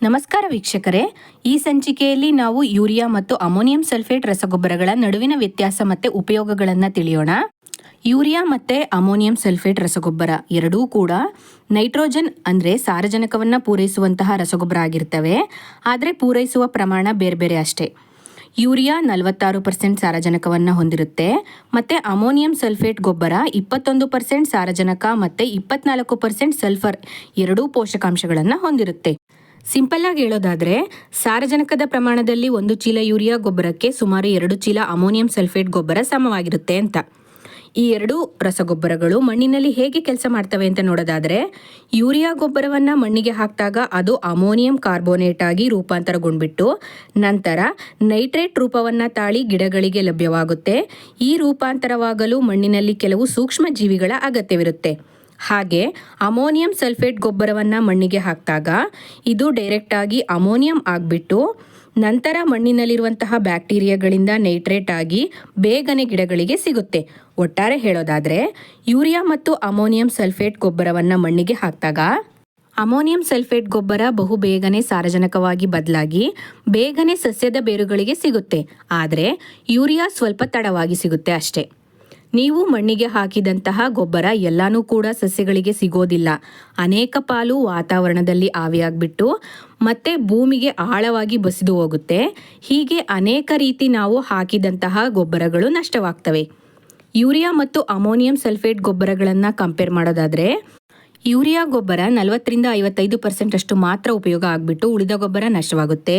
ನಮಸ್ಕಾರ ವೀಕ್ಷಕರೇ, ಈ ಸಂಚಿಕೆಯಲ್ಲಿ ನಾವು ಯೂರಿಯಾ ಮತ್ತು ಅಮೋನಿಯಂ ಸಲ್ಫೇಟ್ ರಸಗೊಬ್ಬರಗಳ ನಡುವಿನ ವ್ಯತ್ಯಾಸ ಮತ್ತು ಉಪಯೋಗಗಳನ್ನು ತಿಳಿಯೋಣ. ಯೂರಿಯಾ ಮತ್ತು ಅಮೋನಿಯಂ ಸಲ್ಫೇಟ್ ರಸಗೊಬ್ಬರ ಎರಡೂ ಕೂಡ ನೈಟ್ರೋಜನ್ ಅಂದರೆ ಸಾರಜನಕವನ್ನು ಪೂರೈಸುವಂತಹ ರಸಗೊಬ್ಬರ ಆಗಿರ್ತವೆ. ಆದರೆ ಪೂರೈಸುವ ಪ್ರಮಾಣ ಬೇರೆ ಬೇರೆ ಅಷ್ಟೇ. ಯೂರಿಯಾ 46% ಸಾರಜನಕವನ್ನು ಹೊಂದಿರುತ್ತೆ ಮತ್ತು ಅಮೋನಿಯಂ ಸಲ್ಫೇಟ್ ಗೊಬ್ಬರ 21% ಸಾರಜನಕ ಮತ್ತು 24% ಸಲ್ಫರ್ ಎರಡೂ ಪೋಷಕಾಂಶಗಳನ್ನು ಹೊಂದಿರುತ್ತೆ. ಸಿಂಪಲ್ ಆಗಿ ಹೇಳೋದಾದರೆ ಸಾರಜನಕದ ಪ್ರಮಾಣದಲ್ಲಿ 1 ಚೀಲ ಯೂರಿಯಾ ಗೊಬ್ಬರಕ್ಕೆ ಸುಮಾರು 2 ಚೀಲ ಅಮೋನಿಯಂ ಸಲ್ಫೇಟ್ ಗೊಬ್ಬರ ಸಮವಾಗಿರುತ್ತೆ ಅಂತ. ಈ ಎರಡೂ ರಸಗೊಬ್ಬರಗಳು ಮಣ್ಣಿನಲ್ಲಿ ಹೇಗೆ ಕೆಲಸ ಮಾಡ್ತವೆ ಅಂತ ನೋಡೋದಾದರೆ, ಯೂರಿಯಾ ಗೊಬ್ಬರವನ್ನು ಮಣ್ಣಿಗೆ ಹಾಕಿದಾಗ ಅದು ಅಮೋನಿಯಂ ಕಾರ್ಬೋನೇಟ್ ಆಗಿ ರೂಪಾಂತರಗೊಂಡ್ಬಿಟ್ಟು ನಂತರ ನೈಟ್ರೇಟ್ ರೂಪವನ್ನು ತಾಳಿ ಗಿಡಗಳಿಗೆ ಲಭ್ಯವಾಗುತ್ತೆ. ಈ ರೂಪಾಂತರವಾಗಲು ಮಣ್ಣಿನಲ್ಲಿ ಕೆಲವು ಸೂಕ್ಷ್ಮ ಜೀವಿಗಳ ಅಗತ್ಯವಿರುತ್ತೆ. ಹಾಗೆ ಅಮೋನಿಯಂ ಸಲ್ಫೇಟ್ ಗೊಬ್ಬರವನ್ನು ಮಣ್ಣಿಗೆ ಹಾಕಿದಾಗ ಇದು ಡೈರೆಕ್ಟಾಗಿ ಅಮೋನಿಯಂ ಆಗಿಬಿಟ್ಟು ನಂತರ ಮಣ್ಣಿನಲ್ಲಿರುವಂತಹ ಬ್ಯಾಕ್ಟೀರಿಯಾಗಳಿಂದ ನೈಟ್ರೇಟ್ ಆಗಿ ಬೇಗನೆ ಗಿಡಗಳಿಗೆ ಸಿಗುತ್ತೆ. ಒಟ್ಟಾರೆ ಹೇಳೋದಾದರೆ ಯೂರಿಯಾ ಮತ್ತು ಅಮೋನಿಯಂ ಸಲ್ಫೇಟ್ ಗೊಬ್ಬರವನ್ನು ಮಣ್ಣಿಗೆ ಹಾಕಿದಾಗ ಅಮೋನಿಯಂ ಸಲ್ಫೇಟ್ ಗೊಬ್ಬರ ಬಹು ಬೇಗನೆ ಸಾರಜನಕವಾಗಿ ಬದಲಾಗಿ ಬೇಗನೆ ಸಸ್ಯದ ಬೇರುಗಳಿಗೆ ಸಿಗುತ್ತೆ. ಆದರೆ ಯೂರಿಯಾ ಸ್ವಲ್ಪ ತಡವಾಗಿ ಸಿಗುತ್ತೆ ಅಷ್ಟೇ. ನೀವು ಮಣ್ಣಿಗೆ ಹಾಕಿದಂತಹ ಗೊಬ್ಬರ ಎಲ್ಲನೂ ಕೂಡ ಸಸ್ಯಗಳಿಗೆ ಸಿಗೋದಿಲ್ಲ. ಅನೇಕ ಪಾಲು ವಾತಾವರಣದಲ್ಲಿ ಆವಿಯಾಗ್ಬಿಟ್ಟು ಮತ್ತೆ ಭೂಮಿಗೆ ಆಳವಾಗಿ ಬಸಿದು ಹೋಗುತ್ತೆ. ಹೀಗೆ ಅನೇಕ ರೀತಿ ನಾವು ಹಾಕಿದಂತಹ ಗೊಬ್ಬರಗಳು ನಷ್ಟವಾಗ್ತವೆ. ಯೂರಿಯಾ ಮತ್ತು ಅಮೋನಿಯಂ ಸಲ್ಫೇಟ್ ಗೊಬ್ಬರಗಳನ್ನು ಕಂಪೇರ್ ಮಾಡೋದಾದರೆ ಯೂರಿಯಾ ಗೊಬ್ಬರ 40-55% ಅಷ್ಟು ಮಾತ್ರ ಉಪಯೋಗ ಆಗಿಬಿಟ್ಟು ಉಳಿದ ಗೊಬ್ಬರ ನಷ್ಟವಾಗುತ್ತೆ.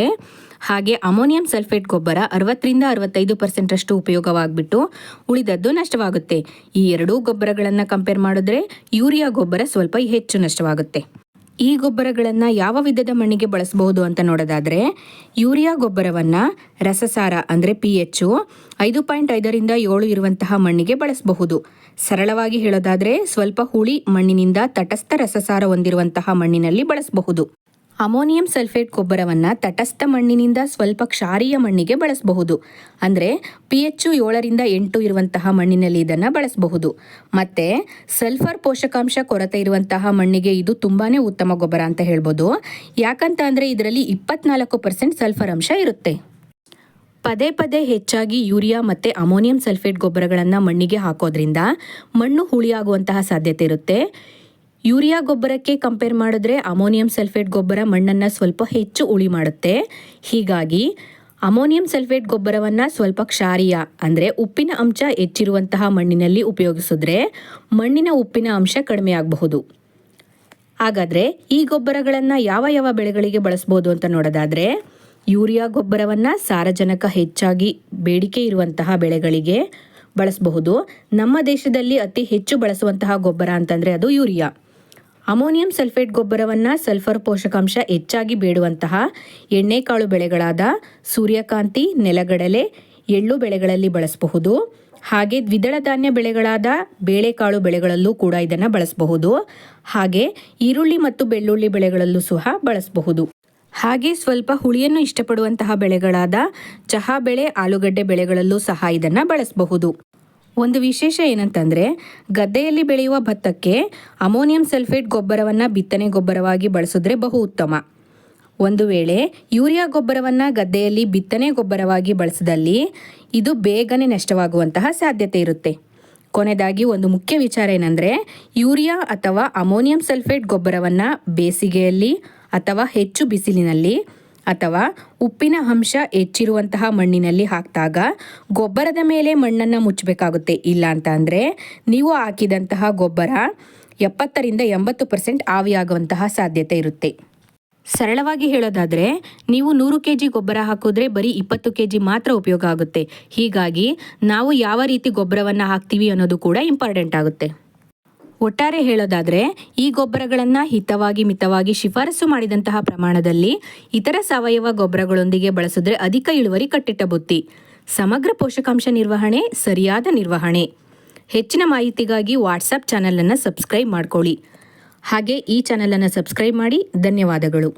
ಹಾಗೆ ಅಮೋನಿಯಂ ಸಲ್ಫೇಟ್ ಗೊಬ್ಬರ 60-65% ಅಷ್ಟು ಉಪಯೋಗವಾಗಿಬಿಟ್ಟು ಉಳಿದದ್ದು ನಷ್ಟವಾಗುತ್ತೆ. ಈ ಎರಡೂ ಗೊಬ್ಬರಗಳನ್ನು ಕಂಪೇರ್ ಮಾಡಿದ್ರೆ ಯೂರಿಯಾ ಗೊಬ್ಬರ ಸ್ವಲ್ಪ ಹೆಚ್ಚು ನಷ್ಟವಾಗುತ್ತೆ. ಈ ಗೊಬ್ಬರಗಳನ್ನು ಯಾವ ವಿಧದ ಮಣ್ಣಿಗೆ ಬಳಸಬಹುದು ಅಂತ ನೋಡೋದಾದರೆ, ಯೂರಿಯಾ ಗೊಬ್ಬರವನ್ನು ರಸಸಾರ ಅಂದರೆ pH 5.5ರಿಂದ 7 ಇರುವಂತಹ ಮಣ್ಣಿಗೆ ಬಳಸಬಹುದು. ಸರಳವಾಗಿ ಹೇಳೋದಾದರೆ ಸ್ವಲ್ಪ ಹುಳಿ ಮಣ್ಣಿನಿಂದ ತಟಸ್ಥ ರಸಸಾರ ಹೊಂದಿರುವಂತಹ ಮಣ್ಣಿನಲ್ಲಿ ಬಳಸಬಹುದು. ಅಮೋನಿಯಂ ಸಲ್ಫೇಟ್ ಗೊಬ್ಬರವನ್ನು ತಟಸ್ಥ ಮಣ್ಣಿನಿಂದ ಸ್ವಲ್ಪ ಕ್ಷಾರೀಯ ಮಣ್ಣಿಗೆ ಬಳಸಬಹುದು. ಅಂದರೆ pH 7ರಿಂದ 8 ಇರುವಂತಹ ಮಣ್ಣಿನಲ್ಲಿ ಇದನ್ನು ಬಳಸಬಹುದು. ಮತ್ತು ಸಲ್ಫರ್ ಪೋಷಕಾಂಶ ಕೊರತೆ ಇರುವಂತಹ ಮಣ್ಣಿಗೆ ಇದು ತುಂಬಾ ಉತ್ತಮ ಗೊಬ್ಬರ ಅಂತ ಹೇಳ್ಬೋದು. ಯಾಕಂತ ಅಂದರೆ ಇದರಲ್ಲಿ 24% ಸಲ್ಫರ್ ಅಂಶ ಇರುತ್ತೆ. ಪದೇ ಪದೇ ಹೆಚ್ಚಾಗಿ ಯೂರಿಯಾ ಮತ್ತು ಅಮೋನಿಯಂ ಸಲ್ಫೇಟ್ ಗೊಬ್ಬರಗಳನ್ನು ಮಣ್ಣಿಗೆ ಹಾಕೋದ್ರಿಂದ ಮಣ್ಣು ಹುಳಿಯಾಗುವಂತಹ ಸಾಧ್ಯತೆ ಇರುತ್ತೆ. ಯೂರಿಯಾ ಗೊಬ್ಬರಕ್ಕೆ ಕಂಪೇರ್ ಮಾಡಿದ್ರೆ ಅಮೋನಿಯಂ ಸಲ್ಫೇಟ್ ಗೊಬ್ಬರ ಮಣ್ಣನ್ನು ಸ್ವಲ್ಪ ಹೆಚ್ಚು ಹುಳಿ ಮಾಡುತ್ತೆ. ಹೀಗಾಗಿ ಅಮೋನಿಯಂ ಸಲ್ಫೇಟ್ ಗೊಬ್ಬರವನ್ನು ಸ್ವಲ್ಪ ಕ್ಷಾರೀಯ ಅಂದರೆ ಉಪ್ಪಿನ ಅಂಶ ಹೆಚ್ಚಿರುವಂತಹ ಮಣ್ಣಿನಲ್ಲಿ ಉಪಯೋಗಿಸಿದ್ರೆ ಮಣ್ಣಿನ ಉಪ್ಪಿನ ಅಂಶ ಕಡಿಮೆ ಆಗಬಹುದು. ಹಾಗಾದರೆ ಈ ಗೊಬ್ಬರಗಳನ್ನು ಯಾವ ಯಾವ ಬೆಳೆಗಳಿಗೆ ಬಳಸ್ಬೋದು ಅಂತ ನೋಡೋದಾದರೆ, ಯೂರಿಯಾ ಗೊಬ್ಬರವನ್ನು ಸಾರಜನಕ ಹೆಚ್ಚಾಗಿ ಬೇಡಿಕೆ ಇರುವಂತಹ ಬೆಳೆಗಳಿಗೆ ಬಳಸಬಹುದು. ನಮ್ಮ ದೇಶದಲ್ಲಿ ಅತಿ ಹೆಚ್ಚು ಬಳಸುವಂತಹ ಗೊಬ್ಬರ ಅಂತಂದರೆ ಅದು ಯೂರಿಯಾ. ಅಮೋನಿಯಂ ಸಲ್ಫೇಟ್ ಗೊಬ್ಬರವನ್ನು ಸಲ್ಫರ್ ಪೋಷಕಾಂಶ ಹೆಚ್ಚಾಗಿ ಬೇಡುವಂತಹ ಎಣ್ಣೆಕಾಳು ಬೆಳೆಗಳಾದ ಸೂರ್ಯಕಾಂತಿ, ನೆಲಗಡಲೆ, ಎಳ್ಳು ಬೆಳೆಗಳಲ್ಲಿ ಬಳಸಬಹುದು. ಹಾಗೆ ದ್ವಿದಳ ಧಾನ್ಯ ಬೆಳೆಗಳಾದ ಬೇಳೆಕಾಳು ಬೆಳೆಗಳಲ್ಲೂ ಕೂಡ ಇದನ್ನು ಬಳಸಬಹುದು. ಹಾಗೆ ಈರುಳ್ಳಿ ಮತ್ತು ಬೆಳ್ಳುಳ್ಳಿ ಬೆಳೆಗಳಲ್ಲೂ ಸಹ ಬಳಸಬಹುದು. ಹಾಗೆ ಸ್ವಲ್ಪ ಹುಳಿಯನ್ನು ಇಷ್ಟಪಡುವಂತಹ ಬೆಳೆಗಳಾದ ಚಹಾ ಬೆಳೆ, ಆಲೂಗಡ್ಡೆ ಬೆಳೆಗಳಲ್ಲೂ ಸಹ ಇದನ್ನು ಬಳಸಬಹುದು. ಒಂದು ವಿಶೇಷ ಏನಂತಂದರೆ, ಗದ್ದೆಯಲ್ಲಿ ಬೆಳೆಯುವ ಭತ್ತಕ್ಕೆ ಅಮೋನಿಯಂ ಸಲ್ಫೇಟ್ ಗೊಬ್ಬರವನ್ನು ಬಿತ್ತನೆ ಗೊಬ್ಬರವಾಗಿ ಬಳಸಿದ್ರೆ ಬಹು ಉತ್ತಮ. ಒಂದು ವೇಳೆ ಯೂರಿಯಾ ಗೊಬ್ಬರವನ್ನು ಗದ್ದೆಯಲ್ಲಿ ಬಿತ್ತನೆ ಗೊಬ್ಬರವಾಗಿ ಬಳಸಿದಲ್ಲಿ ಇದು ಬೇಗನೆ ನಷ್ಟವಾಗುವಂತಹ ಸಾಧ್ಯತೆ ಇರುತ್ತೆ. ಕೊನೆಯದಾಗಿ ಒಂದು ಮುಖ್ಯ ವಿಚಾರ ಏನಂದರೆ, ಯೂರಿಯಾ ಅಥವಾ ಅಮೋನಿಯಂ ಸಲ್ಫೇಟ್ ಗೊಬ್ಬರವನ್ನು ಬೇಸಿಗೆಯಲ್ಲಿ ಅಥವಾ ಹೆಚ್ಚು ಬಿಸಿಲಿನಲ್ಲಿ ಅಥವಾ ಉಪ್ಪಿನ ಅಂಶ ಹೆಚ್ಚಿರುವಂತಹ ಮಣ್ಣಿನಲ್ಲಿ ಹಾಕಿದಾಗ ಗೊಬ್ಬರದ ಮೇಲೆ ಮಣ್ಣನ್ನು ಮುಚ್ಚಬೇಕಾಗುತ್ತೆ. ಇಲ್ಲ ಅಂತ ಅಂದರೆ ನೀವು ಹಾಕಿದಂತಹ ಗೊಬ್ಬರ 70-80% ಆವಿಯಾಗುವಂತಹ ಸಾಧ್ಯತೆ ಇರುತ್ತೆ. ಸರಳವಾಗಿ ಹೇಳೋದಾದರೆ ನೀವು 100 kg ಗೊಬ್ಬರ ಹಾಕಿದ್ರೆ ಬರೀ 20 kg ಮಾತ್ರ ಉಪಯೋಗ ಆಗುತ್ತೆ. ಹೀಗಾಗಿ ನಾವು ಯಾವ ರೀತಿ ಗೊಬ್ಬರವನ್ನು ಹಾಕ್ತೀವಿ ಅನ್ನೋದು ಕೂಡ ಇಂಪಾರ್ಟೆಂಟ್ ಆಗುತ್ತೆ. ಒಟ್ಟಾರೆ ಹೇಳೋದಾದರೆ ಈ ಗೊಬ್ಬರಗಳನ್ನು ಹಿತವಾಗಿ ಮಿತವಾಗಿ ಶಿಫಾರಸು ಮಾಡಿದಂತಹ ಪ್ರಮಾಣದಲ್ಲಿ ಇತರ ಸಾವಯವ ಗೊಬ್ಬರಗಳೊಂದಿಗೆ ಬಳಸಿದ್ರೆ ಅಧಿಕ ಇಳುವರಿ ಕಟ್ಟಿಟ್ಟ ಬುತ್ತಿ. ಸಮಗ್ರ ಪೋಷಕಾಂಶ ನಿರ್ವಹಣೆ, ಸರಿಯಾದ ನಿರ್ವಹಣೆ. ಹೆಚ್ಚಿನ ಮಾಹಿತಿಗಾಗಿ ವಾಟ್ಸಪ್ ಚಾನಲನ್ನು ಸಬ್ಸ್ಕ್ರೈಬ್ ಮಾಡ್ಕೊಳ್ಳಿ. ಹಾಗೆ ಈ ಚಾನಲನ್ನು ಸಬ್ಸ್ಕ್ರೈಬ್ ಮಾಡಿ. ಧನ್ಯವಾದಗಳು.